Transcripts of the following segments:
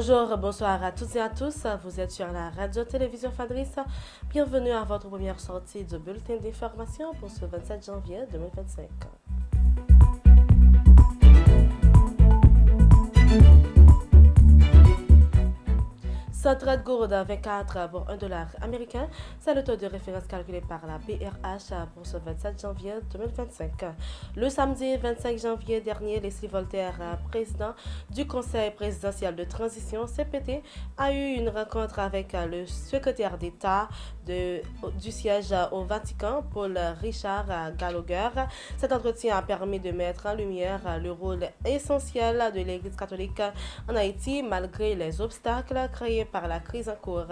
Bonjour, bonsoir à toutes et à tous. Vous êtes sur la radio-télévision Fadris. Bienvenue à votre première sortie du bulletin d'information pour ce 27 janvier 2025. Centrale gourde 24 pour $1 américain, c'est le taux de référence calculé par la BRH pour ce 27 janvier 2025. Le samedi 25 janvier dernier, Leslie Voltaire, président du Conseil présidentiel de transition CPT, a eu une rencontre avec le secrétaire d'État du siège au Vatican, Paul Richard Gallagher. Cet entretien a permis de mettre en lumière le rôle essentiel de l'Église catholique en Haïti malgré les obstacles créés par la crise en cours.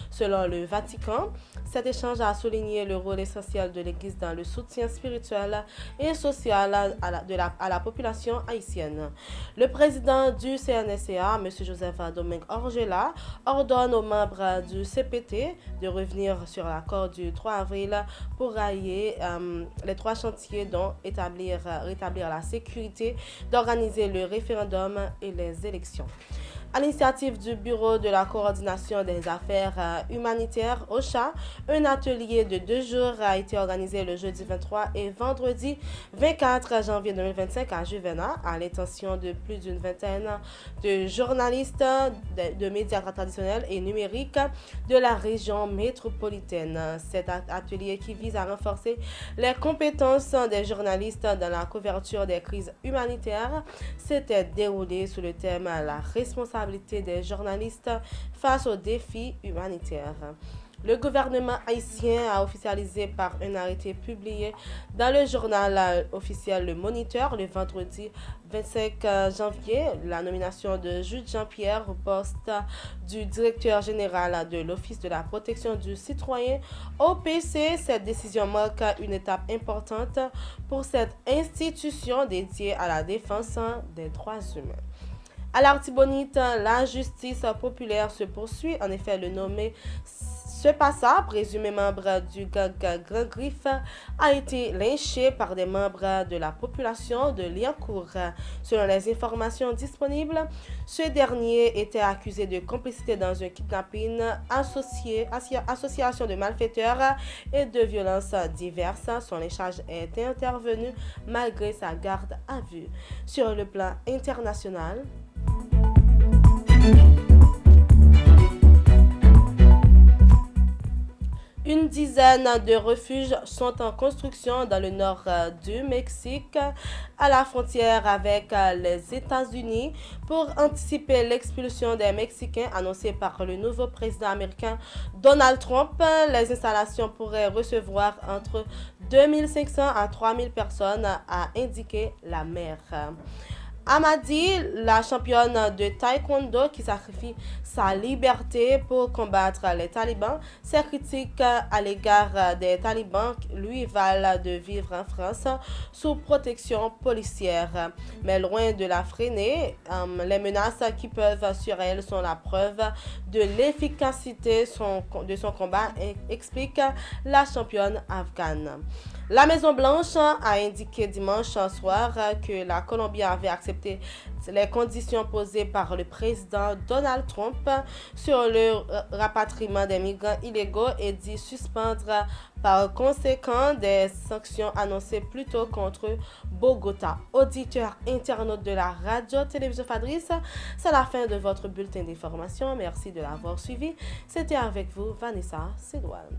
Selon le Vatican, cet échange a souligné le rôle essentiel de l'Église dans le soutien spirituel et social à la population haïtienne. Le président du CNSA, M. Joseph Domingue Orgela, ordonne aux membres du CPT de revenir sur l'accord du 3 avril pour rallier les trois chantiers dont rétablir la sécurité, d'organiser le référendum et les élections. À l'initiative du Bureau de la coordination des affaires humanitaires OCHA, un atelier de 2 jours a été organisé le jeudi 23 et vendredi 24 janvier 2025 à Juvena, à l'intention de plus d'une vingtaine de journalistes de médias traditionnels et numériques de la région métropolitaine. Cet atelier qui vise à renforcer les compétences des journalistes dans la couverture des crises humanitaires s'était déroulé sous le thème La responsabilité des journalistes face aux défis humanitaires. Le gouvernement haïtien a officialisé par un arrêté publié dans le journal officiel Le Moniteur le vendredi 25 janvier la nomination de Jude Jean-Pierre au poste du directeur général de l'Office de la protection du citoyen OPC. Cette décision marque une étape importante pour cette institution dédiée à la défense des droits humains. À l'Artibonite, la justice populaire se poursuit. En effet, le nommé Sepassa, présumé membre du gang Grand Griffe, a été lynché par des membres de la population de Liancourt. Selon les informations disponibles, ce dernier était accusé de complicité dans un kidnapping, association de malfaiteurs et de violences diverses. Son lynchage est intervenu malgré sa garde à vue. Sur le plan international, une dizaine de refuges sont en construction dans le nord du Mexique, à la frontière avec les États-Unis, pour anticiper l'expulsion des Mexicains annoncée par le nouveau président américain Donald Trump. Les installations pourraient recevoir entre 2500 à 3000 personnes, a indiqué la maire. Amadi, la championne de taekwondo qui sacrifie sa liberté pour combattre les talibans, ses critiques à l'égard des talibans lui valent de vivre en France sous protection policière. Mais loin de la freiner, les menaces qui peuvent sur elle sont la preuve de l'efficacité de son combat, explique la championne afghane. La Maison-Blanche a indiqué dimanche soir que la Colombie avait accepté les conditions posées par le président Donald Trump sur le rapatriement des migrants illégaux et dit suspendre par conséquent des sanctions annoncées plus tôt contre Bogota. Auditeurs internautes de la radio-télévision Fadris, c'est la fin de votre bulletin d'information. Merci de l'avoir suivi. C'était avec vous Vanessa Sédouane.